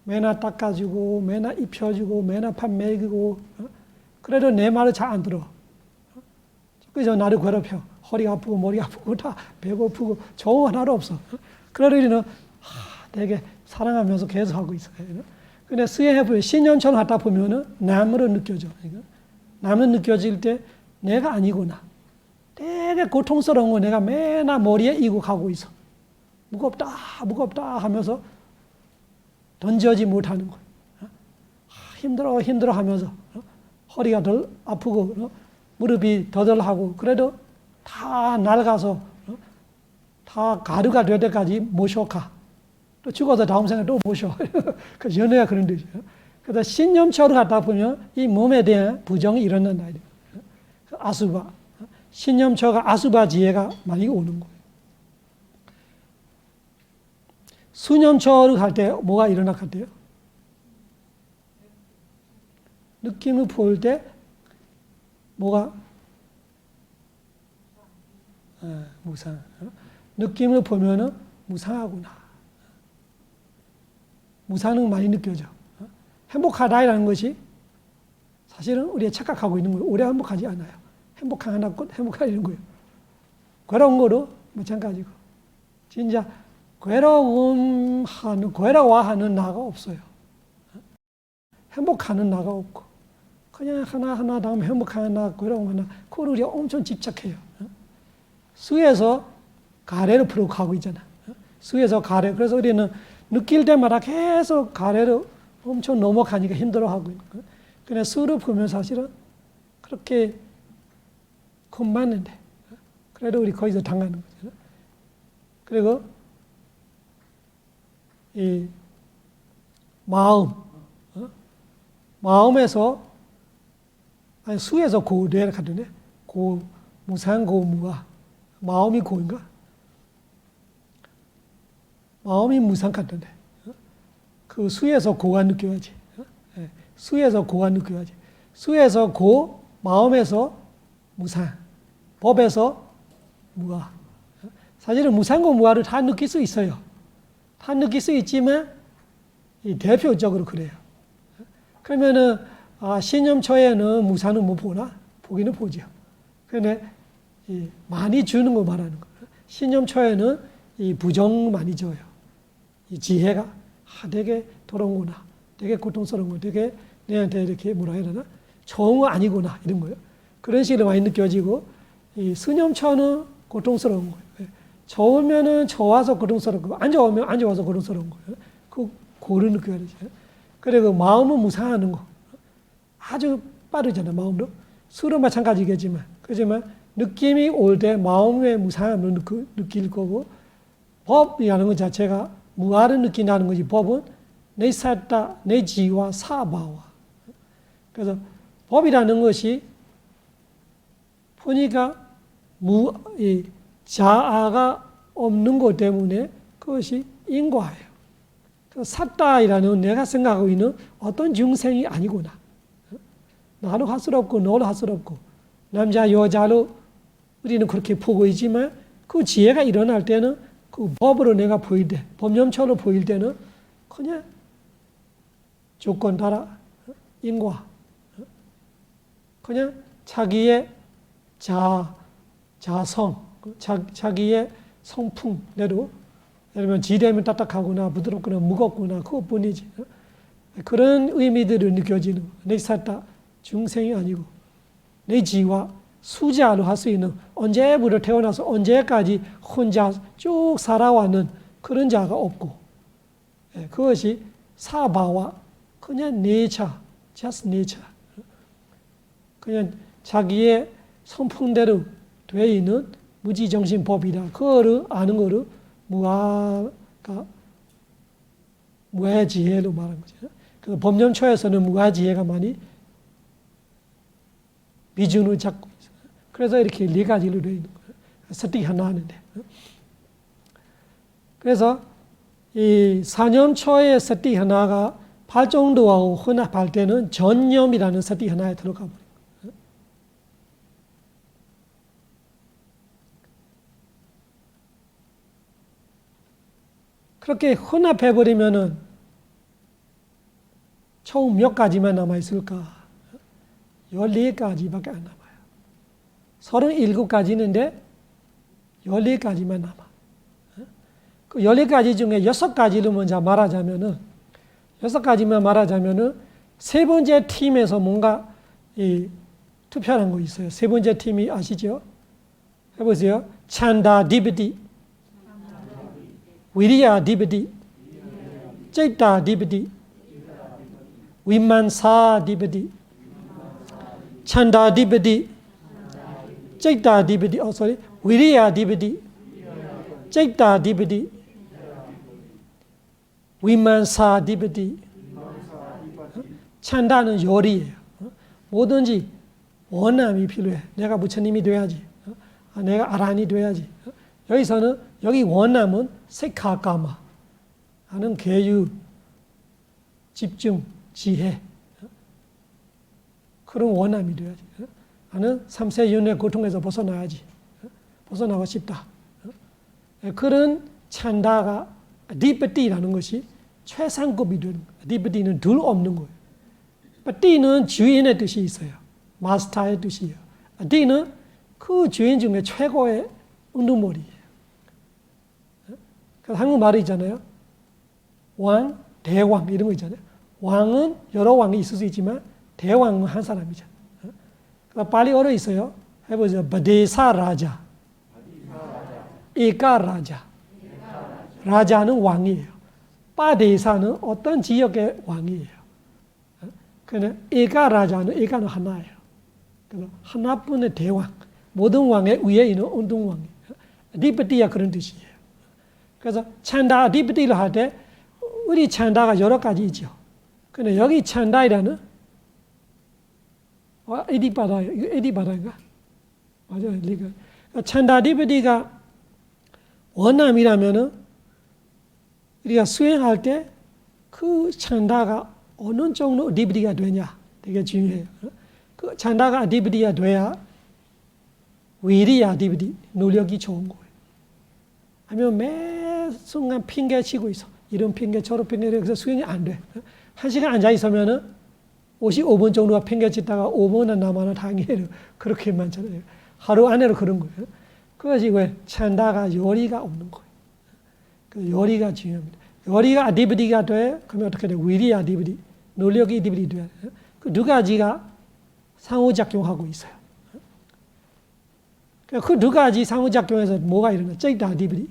맨날 닦아주고 맨날 입혀주고 맨날 밥 먹이고 그래도 내 말을 잘 안 들어. 그래서 나를 괴롭혀. 허리 아프고 머리 아프고 다 배고프고 좋은 하나도 없어. 그래도 우리는 되게 사랑하면서 계속 하고 있어요. 근데 수행해보면 신념처럼 하다 보면은 남으로 느껴져. 남으로 느껴질 때 내가 아니구나. 되게 고통스러운 거 내가 맨날 머리에 이고 가고 있어. 무겁다 하면서 던져지 못하는 거예요. 힘들어 하면서 허리가 덜 아프고 무릎이 더덜하고 그래도 다 낡아서 다 가루가 될 때까지 모셔가. 또 죽어서 다음 생에 또 모셔. 그 연애가 그런 뜻이에요. 그래서 신념처럼 갖다 보면 이 몸에 대한 부정이 일어난다. 아수바. 신념처가 아수바 지혜가 많이 오는 거예요. 수념처를 할 때 뭐가 일어날 것 같아요? 느낌을 볼 때 뭐가? 무상. 느낌을 보면은 무상하구나. 무상은 많이 느껴져. 행복하다라는 것이 사실은 우리가 착각하고 있는 거예요. 오래 행복하지 않아요. 행복한 하나 곧 행복하는 거예요. 괴로운 거로 마찬가지고. 진짜 괴로워하는 나가 없어요. 행복하는 나가 없고 그냥 하나 다음 행복한 나, 괴로운 하나 그걸 우리가 엄청 집착해요. 수에서 가래를 풀어 가고 있잖아. 수에서 가래. 그래서 우리는 느낄 때마다 계속 가래를 엄청 넘어가니까 힘들어하고 있는 거예요. 근데 수를 보면 사실은 그렇게 겁맞는데 그래도 우리 거기서 당하는 거죠. 그리고 이 마음에서 아니, 수에서 고대를 가더네. 고, 무상, 고, 무아. 마음이 고인가? 마음이 무상 같던데. 그 수에서 고가 느껴야지. 수에서 고가 느껴야지. 수에서 고, 마음에서 무상, 법에서 무아. 사실은 무상고 무아를 다 느낄 수 있어요. 다 느낄 수 있지만 대표적으로 그래요. 그러면은 신념초에는 무상은 못 보나? 보기는 보죠. 그런데 많이 주는 거 말하는 거예요. 신념초에는 이 부정 많이 줘요. 이 지혜가 되게 더러운구나, 되게 고통스러운 거, 되게 내한테 이렇게 뭐라 해야 되나? 좋은 거 아니구나 이런 거예요. 그런 식으로 많이 느껴지고 이 스념초는 고통스러운 거예요. 좋으면은 좋아서 고통스럽고 안 좋으면 안 좋아서 고통스러운 거예요. 그 고를 느껴야 되죠. 그리고 마음은 무상하는 거 아주 빠르잖아요. 마음도 술은 마찬가지겠지만 그렇지만 느낌이 올 때 마음의 무상함을 느낄 거고 법이라는 것 자체가 무아를 느낀다는 거지. 법은 내 사타, 내 지와 사바와. 그래서 법이라는 것이 보니까 자아가 없는 것 때문에 그것이 인과예요. 사타이라는 내가 생각하고 있는 어떤 중생이 아니구나. 나도 할 수 없고 너도 할 수 없고 남자 여자로 우리는 그렇게 보고 있지만 그 지혜가 일어날 때는 그 법으로 내가 보일 때, 법념처럼 보일 때는 그냥 조건 따라 인과, 그냥 자기의 자성, 자기의 성품대로, 예를 들면 지대면 딱딱하거나 부드럽거나 무겁거나 그것뿐이지. 그런 의미들을 느껴지는 내 사타 중생이 아니고 내 지와 수자로 할 수 있는 언제부터 태어나서 언제까지 혼자 쭉 살아왔는 그런 자가 없고 그것이 사바와 그냥 nature, just nature. 그냥 자기의 성품대로 되어 있는 무지정신법이다. 그거를 아는 거를 무아지혜로 말하는 거죠. 그래서 법념초에서는 무아지혜가 많이 비중을 잡고 있어요. 그래서 이렇게 네 가지로 되어 있는 거예요. 서티 하나 하는데. 그래서 이 사념초의 서티 하나가 발정도하고 혼합할 때는 전념이라는 서티 하나에 들어가 버려요. 그렇게 혼합해버리면은 총 몇 가지만 남아있을까? 14가지밖에 안 남아요. 37가지인데 14가지만 남아. 그 14가지 중에 6가지를 먼저 말하자면은, 6가지만 말하자면은, 세 번째 팀에서 뭔가 투표한 거 있어요. 세 번째 팀이 아시죠? 해보세요. 찬다디비디, 위리야디비디, 쨌다디비디, 위만사디비디, 찬다디비디, 쨌다디비디, 위리야디비디, 쨌다디비디, 위만사디비디. 찬다는 요리예요. 뭐든지 원함이 필요해. 내가 부처님이 돼야지. 내가 아란이 돼야지. 여기서는 여기 원함은 세카까마 하는 계유, 집중, 지혜. 그런 원함이 돼야지. 나는 삼세윤회 고통에서 벗어나야지. 벗어나고 싶다. 그런 찬다가 디프티라는 것이 최상급이 되는 거예요. 디프티는 둘 없는 거예요. 빠띠는 주인의 뜻이 있어요. 마스터의 뜻이에요. 디는 그 주인 중에 최고의 운동머리예요. 그래서 한국말이 있잖아요. 왕, 대왕 이런 거 있잖아요. 왕은 여러 왕이 있을 수 있지만 대왕은 한 사람이잖아요. 그래서 빨리 얼어 있어요. 해보죠. 바데사 라자, 에까 라자. 라자는 왕이에요. 바데사는 어떤 지역의 왕이에요. 그런데 에까 라자는 에까는 하나예요. 그래서 하나뿐의 대왕, 모든 왕의 위에 있는 운동왕이에요. 디프티가 그런 뜻이에요. 그래서 찬다 디프티를 할 때 우리 찬다가 여러 가지 있죠. 근데 여기 찬다이라는 에디바다, 이거 에디바다인가? 맞아요, 리가. 찬다디비디가 원함이라면은 우리가 수행할 때 그 찬다가 어느 정도 어디비디가 되냐 되게 중요해요. 그 찬다가 어디비디가 돼야 위리야 어디비디 노력이 좋은 거예요. 아니면 매 순간 핑계 치고 있어. 이런 핑계 저런 핑계 그래서 수행이 안 돼. 1시간 앉아 있으면은 55분 정도가 핑계 치다가 5분은 남아나 당해요. 그렇게 많잖아요. 하루 안에로 그런 거예요. 그것이 왜 찬다가 요리가 없는 거예요. 그 요리가 중요합니다. 요리가 아디비디가 돼. 그러면 어떻게 돼? 위리 아디비디, 노력이 아디비디 돼. 그 두 가지가 상호작용하고 있어요. 그 두 가지 상호작용에서 뭐가 일어나? ጨ이다 아디비디.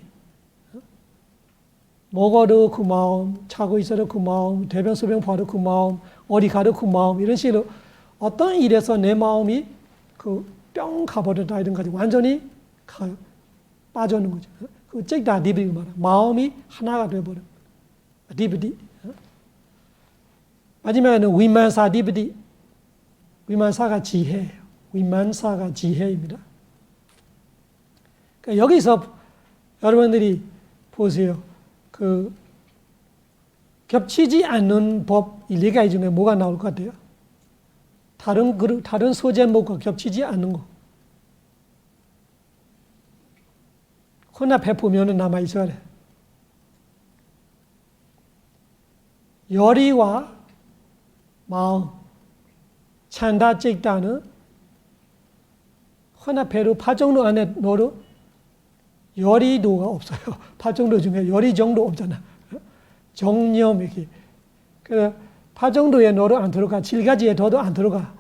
먹어도 그 마음, 자고 있어도 그 마음, 대변 소변 봐도 그 마음, 어디 가도 그 마음, 이런 식으로 어떤 일에서 내 마음이 그 뿅 가버렸다 이런 거지 완전히 빠져는 거죠. 그 ጨ이다 디비디 말이야. 마음이 하나가 돼버려. 디비디. 마지막에는 위만사 디비디. 위만사가 지혜예요. 위만사가 지혜입니다. 그러니까 여기서 여러분들이 보세요. 그 겹치지 않는 법 이 네 가지 중에 뭐가 나올 것 같아요? 다른 소제목과 겹치지 않는 거. 혼합 해보면 남아 있어야 돼. 열의와 마음, 찬다 찌다는 혼합해로 파정도 안에 넣어도 열의도가 없어요. 파정도 중에 열의 정도 없잖아. 정념 이렇게. 그래서 파정도에 너도 안 들어가, 7가지에 더도 안 들어가.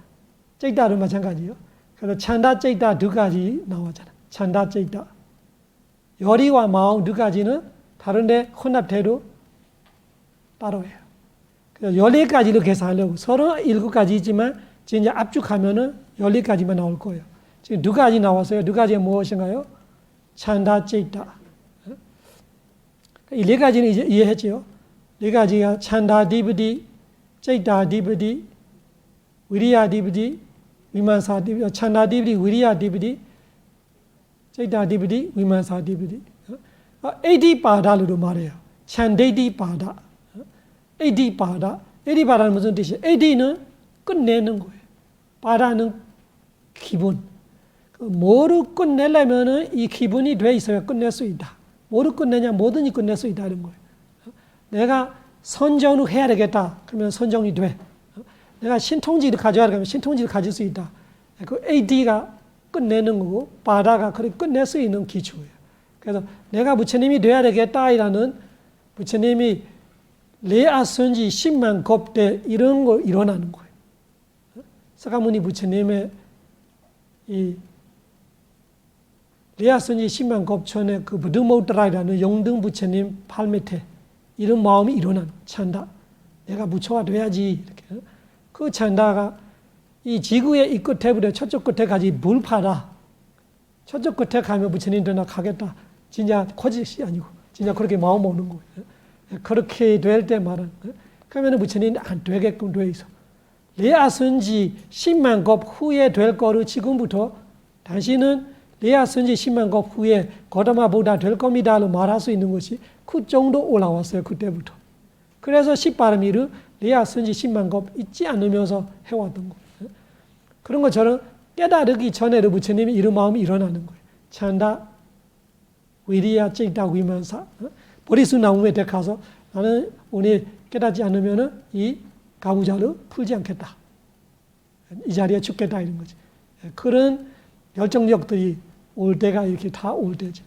찌다도 마찬가지요. 그래서 찬다 찌다 두 가지 나오잖아. 찬다 찌다. 열의와 마음 두 가지는 다른데 혼합돼도 따로 해요. 그래서 14가지로 계산하려고 37가지 있지만 지금 이제 압축하면은 14가지만 나올 거예요. 지금 두 가지 나왔어요. 두 가지가 무엇인가요? 찬다 찌다. 이 네 가지는 이제 이해했죠? 네 가지가 찬다 디비디, 찌다 디비디, 위리야 디비디, 위만사 디비디, 찬다 디비디, 위리야 디비디, 찌다 디비디, 위만사 디비디. 에디바다로도 말해요. 찬데디바다. 에디바다. 에디바다는 무슨 뜻이에요? 에디는 끝내는 거예요. 바다는 기분. 뭐를 끝내려면은 이 기분이 돼 있어야 끝낼 수 있다. 뭐를 끝내냐? 뭐든지 끝낼 수 있다는 거예요. 내가 선정을 해야 되겠다. 그러면 선정이 돼. 내가 신통지를 가져야 되면 신통지를 가질 수 있다. 그 AD가 끝내는 거고 바다가 그렇게 끝낼 수 있는 기초예요. 그래서 내가 부처님이 돼야 되겠다라는 부처님이 레아선지 10만 겁대 이런 거 일어나는 거예요. 사가모니 부처님의 이 레아선지 10만 겁천에 그 부드모드라이라는 영등 부처님 팔 밑에 이런 마음이 일어나는 찬다. 내가 부처가 돼야지 이렇게. 그 찬다가 이 지구의 이 끝에부터 저쪽 끝에까지 불파다. 저쪽 끝에 가면 부처님 나 가겠다. 진짜 거짓이 아니고 진짜 그렇게 마음 먹는 거예요. 그렇게 될 때 말은 그러면 부처님 안 되게끔 돼 있어. 레아선지 10만 겁 후에 될 거를 지금부터 당신은 레아선지 10만 겁 후에 고다마보다 될 겁니다로 말할 수 있는 것이 그 정도 올라왔어요. 그때부터. 그래서 십바람이를 레아선지 10만 겁 잊지 않으면서 해왔던 거예요. 그런 것처럼 깨달기 전에도 부처님이 이런 마음이 일어나는 거예요. 찬다, 위리야, 찌다, 위만사. 보리수 나무에 가서 나는 오늘 깨닫지 않으면 이 가부좌를 풀지 않겠다. 이 자리에 죽겠다 이런 거지. 그런 열정력들이 올 때가 이렇게 다 올 때죠.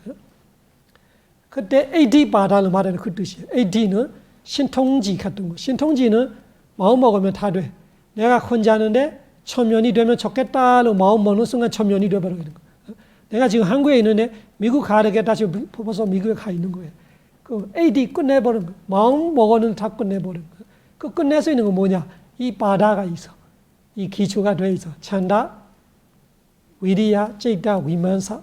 그때 AD 바다를 말하는 그 뜻이에요. AD는 신통지 같은 거. 신통지는 마음 먹으면 다 돼. 내가 혼자 하는데 천면이 되면 좋겠다로 마음 먹는 순간 천면이 되어버리는 거. 내가 지금 한국에 있는데 미국 가야 되겠다 지금 뽑아서 미국에 가 있는 거예요. 그 AD 끝내버리는 거. 마음 먹어는 다 끝내버리는 거. 그 끝낼 수 있는 건 뭐냐? 이 바다가 있어. 이 기초가 돼 있어. 찬다, 위리야, 찌다, 위만사.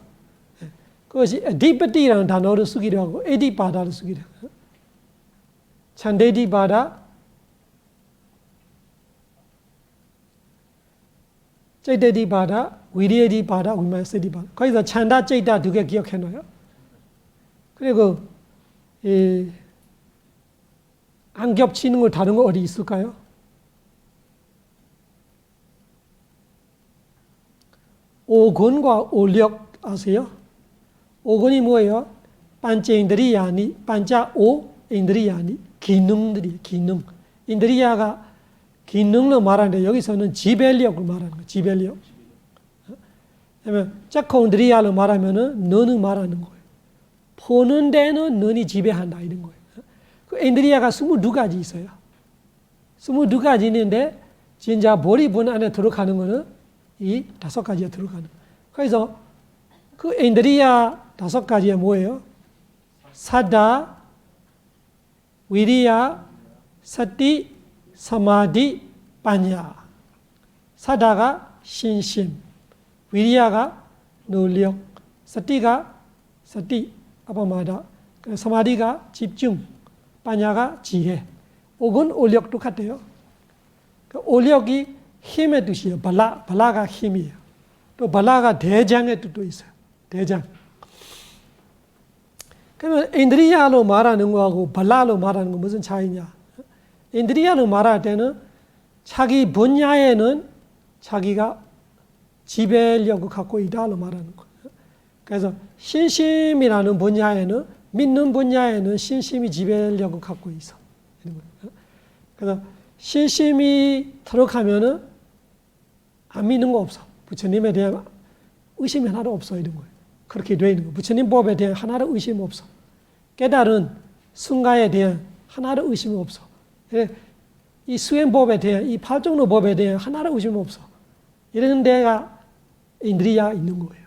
그것이 디비디라는 단어를 쓰기도 하고 에디 바다를 쓰기도 하고. 찬데디 바다, 찌떼디바다, 위리에디바다, 위마세디바다. 거기서 찬다, 찌다 두 개 기억해놔요. 그리고 안 겹치는 거 다른 거 어디 있을까요? 오건과 오력 아세요? 오건이 뭐예요? 반자 인드리야니, 반자 오 인드리야니, 기능들이 기능. 인드리야가 기능을 말하는데 여기서는 지배력을 말하는 거예요. 지배력. 그러면 짝콩인드리야를 말하면은 너는 말하는 거예요. 보는 데는 너니 지배한다 이런 거예요. 그 인드리야가 22가지 있어요. 22가지 있는데 진짜 머리 본 안에 들어가는 거는 이 5가지에 들어가는 거예요. 그래서 그 인드리야 5가지에 뭐예요? 사다, 위리야, 사티, 사마디, 빠냐. 사다가 신심, 위리야가 노력, 사티가 사티, 아빠마다, 사마디가 집중, 빠냐가 지혜. 오건 오력 똑같아요. 그 오력이 힘의 뜻이에요. 발라가 힘이에요. 또 발라가 대장의 뜻도 있어요. 대장. 그러면 인드리야로 말하는 거하고 발라로 말하는 거 무슨 차이냐? 인드리야로 말할 때는 자기 분야에는 자기가 지배력을 갖고 있다로 말하는 거예요. 그래서 신심이라는 분야에는 믿는 분야에는 신심이 지배력을 갖고 있어. 그래서 신심이 들어가면은 안 믿는 거 없어. 부처님에 대한 의심이 하나도 없어 이런 거예요. 그렇게 되어 있는 거예요. 부처님 법에 대한 하나도 의심 없어. 깨달은 승가에 대한 하나도 의심이 없어. 이 수행법에 대한 이 팔종로 법에 대한 하나도 의심 없어. 이런 데가 인드리야가 있는 거예요.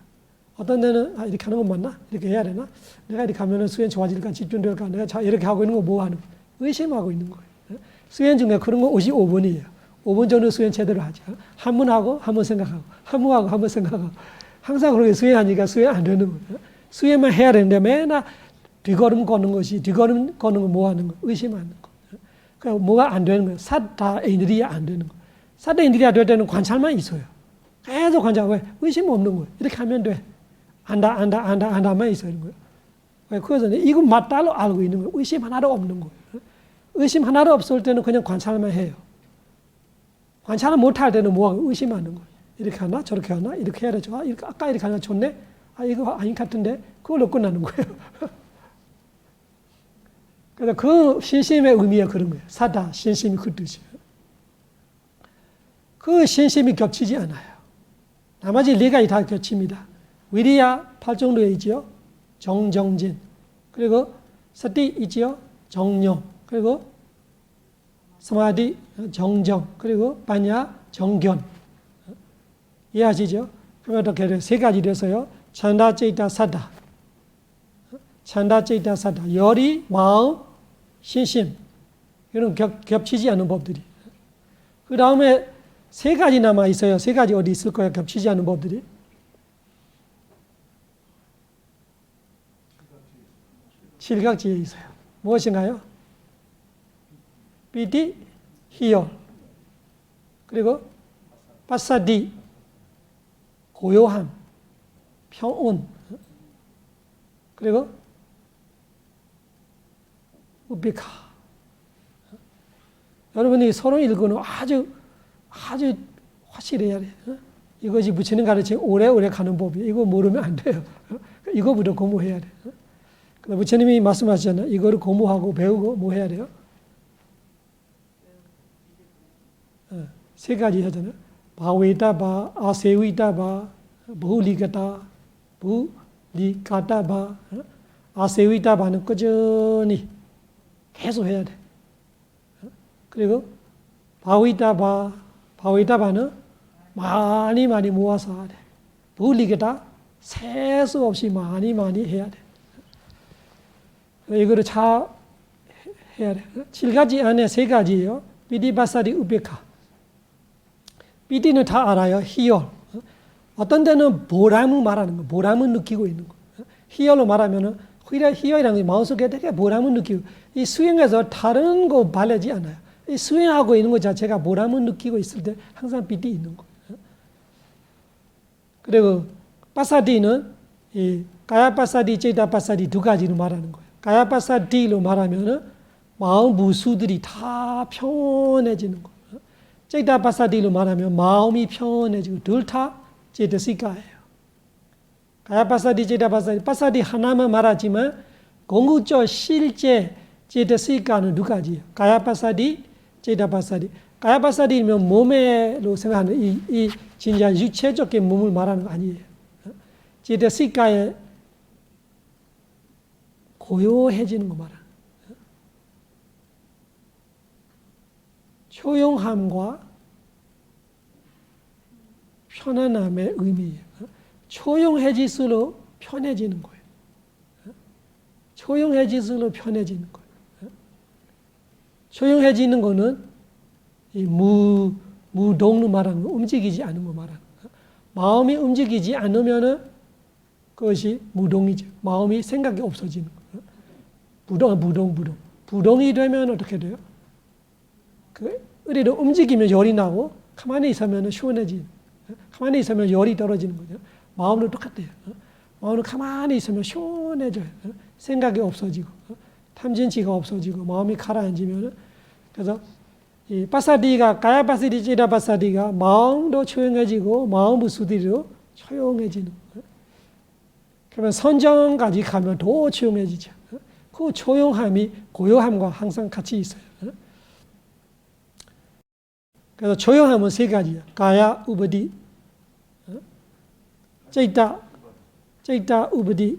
어떤 데는 이렇게 하는 건 맞나? 이렇게 해야 되나? 내가 이렇게 하면 수행 좋아질까? 집중될까? 내가 이렇게 하고 있는 거 뭐 하는 거예요? 의심하고 있는 거예요. 수행 중에 그런 거 55분이에요. 5분 정도 수행 제대로 하죠. 한 번 하고 한 번 생각하고 한 번 하고 한 번 생각하고 항상 그렇게 수행하니까 수행 안 되는 거예요. 수행만 해야 되는데 맨날 뒤걸음 걷는 것이 뒤걸음 걷는 거 뭐 하는 거? 의심하는 거. 그러니까 뭐가 안 되는 거예요. 사다 인드리야 안 되는 거. 사다 인드리야 될 때는 관찰만 있어요. 계속 관찰. 왜? 의심 없는 거예요. 이렇게 하면 돼. 안다만 있어야 되는 거예요. 왜? 그래서 이거 맞다로 알고 있는 거예요. 의심 하나도 없는 거예요. 의심 하나도 없을 때는 그냥 관찰만 해요. 관찰을 못할 때는 뭐하고 의심하는 거예요. 이렇게 하나 저렇게 하나 이렇게 해야 되죠. 이렇게 아까 이렇게 하나 좋네. 이거 아닌 것 같은데 그걸로 끝나는 거예요. 그래서 그 신심의 의미가 그런 거예요. 사다 신심이 그 뜻이에요. 그 신심이 겹치지 않아요. 나머지 4가지 다 겹칩니다. 위리야 8종류에 있지요. 정정진. 그리고 사티 있지요. 정령. 그리고 사마디 정정. 그리고 빠냐 정견. 이해하시죠? 그러면 어떻게 돼요? 3가지 돼서요. 찬다, 찌다, 사다. 찬다, 찌다, 사다. 열이, 마음, 신심. 이런 겹치지 않는 법들이. 그 다음에 3가지 남아 있어요. 3가지 어디 있을 거예요? 겹치지 않는 법들이. 칠각지에 있어요. 무엇인가요? 비디, 희열. 그리고 파사디, 고요함, 평온. 그리고 우비카. 여러분이 서로 읽고는 아주 확실해야 돼. 이것이 부처님 가르친 오래오래 가는 법이에요. 이거 모르면 안 돼요. 이거부터 공부해야 돼. 부처님이 말씀하셨잖아요. 이거를 공부하고 배우고 뭐 해야 돼요? 3가지 하잖아요. 바웨다바, 아세위다바, 부리가다, 부리가다바. 아세위다바는 꾸준히 계속 해야 돼. 그리고 바웨다바는 많이 모아서 해야 돼. 부리가다 세수 없이 많이 해야 돼. 이거를 잘 해야 돼. 7가지 안에 3가지예요. 비디바사디 우베카. 비디는 다 알아요. 희열. 어떤 데는 보람을 말하는 거. 보람을 느끼고 있는 거. 희열로 말하면은 희열이라는 게 마음속에 되게 보람을 느끼고 이 수행에서 다른 거 바라지 않아요. 이 수행하고 있는 것 자체가 보람을 느끼고 있을 때 항상 비디 있는 거예요. 그리고 빠사디는 이 가야빠사디, 찌다빠사디 두 가지로 말하는 거예요. 가야빠사디로 말하면은 마음 무수들이 다 편해지는 거예요. 찌다빠사디로 말하면 마음이 편해지고 둘 다 제드시카예요. 가야빠사디, 찌다빠사디, 빠사디 하나만 말하지만 궁극적 실제 제드시카는 두 가지예요. 가야빠사디, 찌다빠사디. 가야빠사디면 몸에로 생각하는 이 진짜 육체적인 몸을 말하는 거 아니에요. 제드시카의 고요해지는 거 말하는 거예요. 조용함과 편안함의 의미예요. 조용해질수록 편해지는 거예요. 조용해질수록 편해지는 거예요. 조용해지는 거는 이 무동로 말하는 거, 움직이지 않은 거 말하는 거. 마음이 움직이지 않으면은 그것이 무동이죠. 마음이 생각이 없어지는 거예요. 무동. 부동이 되면 어떻게 돼요? 우리를 움직이면 열이 나고 가만히 있으면 시원해지는. 가만히 있으면 열이 떨어지는 거죠. 마음도 똑같아요. 마음은 가만히 있으면 시원해져요. 생각이 없어지고 탐진치가 없어지고 마음이 가라앉으면 그래서 이 빠사디가 가야빠사디, 찌다빠사디가 마음도 조용해지고 마음의 수디도 조용해지는 거예요. 그러면 선정까지 가면 더 조용해지죠. 그 조용함이 고요함과 항상 같이 있어요. 그래서 조용함은 세 가지예요. 가야, 우버디, 찌다, 우버디,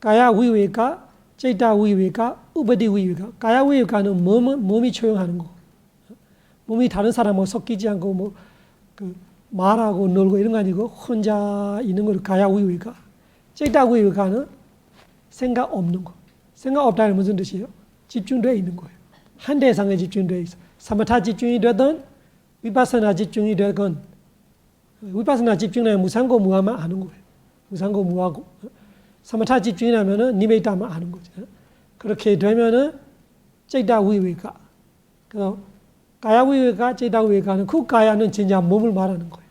가야 위외가, 찌다 위외가, 우버디 위외가. 가야 위외가는 몸이 조용하는 거. 몸이 다른 사람하고 섞이지 않고 뭐 말하고 놀고 이런 거 아니고 혼자 있는 걸 가야 위외가. 찌다 위외가는 생각 없는 거. 생각 없다는 무슨 뜻이에요? 집중되어 있는 거예요. 한 대상에 집중되어 있어. 사마타 집중이 되든 위파사나 집중이 되건 위파사나 집중하면 무상고 무하면 아는 거예요. 무상고 무하고 사마타 집중이라면은 니메이타만 아는 거죠. 그렇게 되면은 찌다 위외가. 그래서 가야 위외가, 찌다 위외가는 그 가야는 진짜 몸을 말하는 거예요.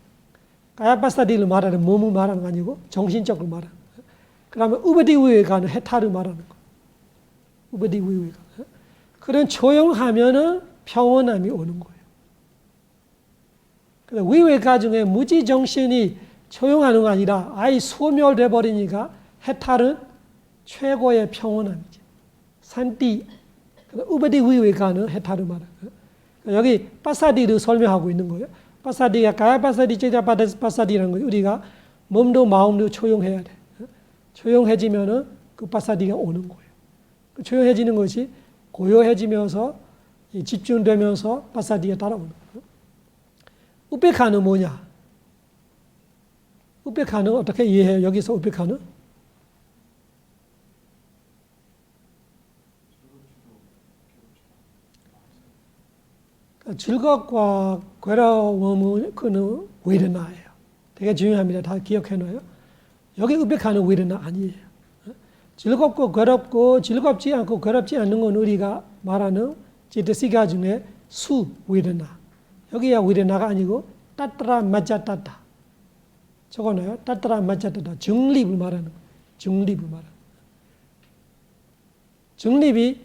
가야빠사디를 말하는 몸을 말하는 거 아니고 정신적으로 말하는 거예요. 그러면 우버디 위외가는 해탈을 말하는 거예요. 우버디 위외가. 그런 조용하면은 평온함이 오는 거예요. 그래서 위외가 중에 무지 정신이 조용하는 거 아니라 아예 소멸돼 버리니까 해탈은 최고의 평온함이죠. 산띠, 우버디 위외가는 해탈을 말하는 거예요. 여기 빠사디를 설명하고 있는 거예요. 빠사디가 가야빠사디, 찌다빠사디라는 거예요. 우리가 몸도 마음도 조용해야 돼. 조용해지면은 그 빠사디가 오는 거예요. 조용해지는 것이 고요해지면서 집중되면서 빠사디가 따라오는 거예요. 우베카는 뭐냐? 우베카는 어떻게 이해해요? 여기서 우베카는? 즐겁과 괴로움은 그는 웨르나예요. 되게 중요합니다. 다 기억해놔요. 여기 우베카는 웨르나 아니에요. 즐겁고 괴롭고 즐겁지 않고 괴롭지 않는 건 우리가 말하는 제드시가 중에 수 웨르나. 여기야 웨르나가 아니고 따따라 맞자따따. 적어놔요. 따따라 맞자따따. 중립을 말하는 거예요. 중립을 말하는 거예요. 중립이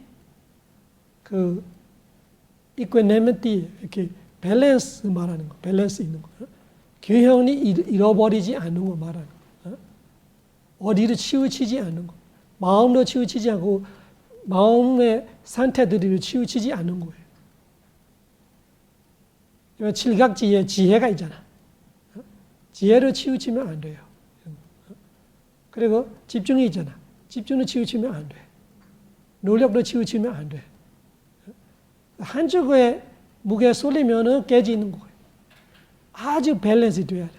이퀄리티 이렇게 밸런스 말하는 거, 밸런스 있는 거예요. 균형이 잃어버리지 않는 거 말하는 거. 어디를 치우치지 않는 거. 마음도 치우치지 않고 마음의 상태들을 치우치지 않는 거예요. 칠각지에 지혜가 있잖아. 지혜를 치우치면 안 돼요. 그리고 집중이 있잖아. 집중을 치우치면 안 돼. 노력도 치우치면 안 돼. 한쪽에 무게 쏠리면은 깨지는 거예요. 아주 밸런스 돼야 돼.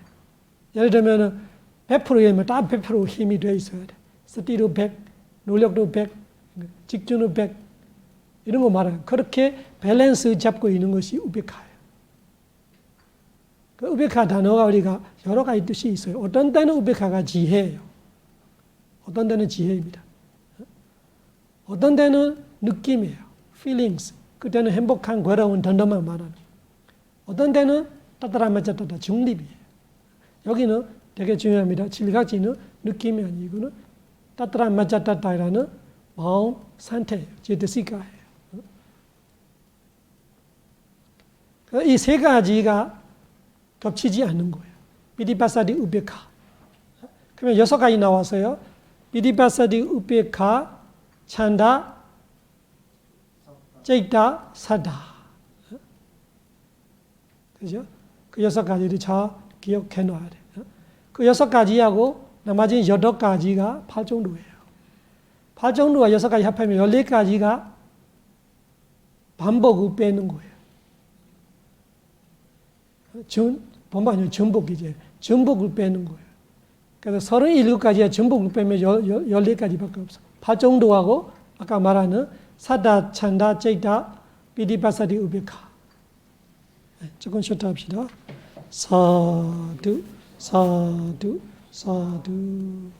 예를 들면은 100%이면 딱 100% 힘이 돼 있어야 돼. 스티도 100, 노력도 100, 집중도 100 이런 거 말해요. 그렇게 밸런스 잡고 있는 것이 우베카예요. 그 우베카 단어가 우리가 여러 가지 뜻이 있어요. 어떤 때는 우베카가 지혜예요. 어떤 때는 지혜입니다. 어떤 때는 느낌이에요. feelings. 그때는 행복한, 괴로운, 덤덤한 말하는. 어떤 때는 따따라 맞자따따 중립이에요. 여기는 되게 중요합니다. 칠각지는 느낌이 아니고는 따뜻한 맞자따따라는 마음 상태예요. 제드시가예요. 이 세 가지가 겹치지 않는 거예요. 비디바사디 우베카. 그러면 6가지 나왔어요. 비디바사디 우베카, 찬다, 째이다, 사다. 그죠? 그 6가지를 잘 기억해 놔야 돼요. 그 6가지하고 나머지 8가지가 8정도예요. 8정도가 6가지 합하면 14가지가 반복을 빼는 거예요. 반복 아니면 전복이지. 전복을 빼는 거예요. 그래서 37가지의 전복을 빼면 14가지밖에 없어. 8정도하고 아까 말하는 사다, 찬다, 째이다, 비디바사디 우베카. 조금 쉬었다 합시다. 사두, 사두, 사두.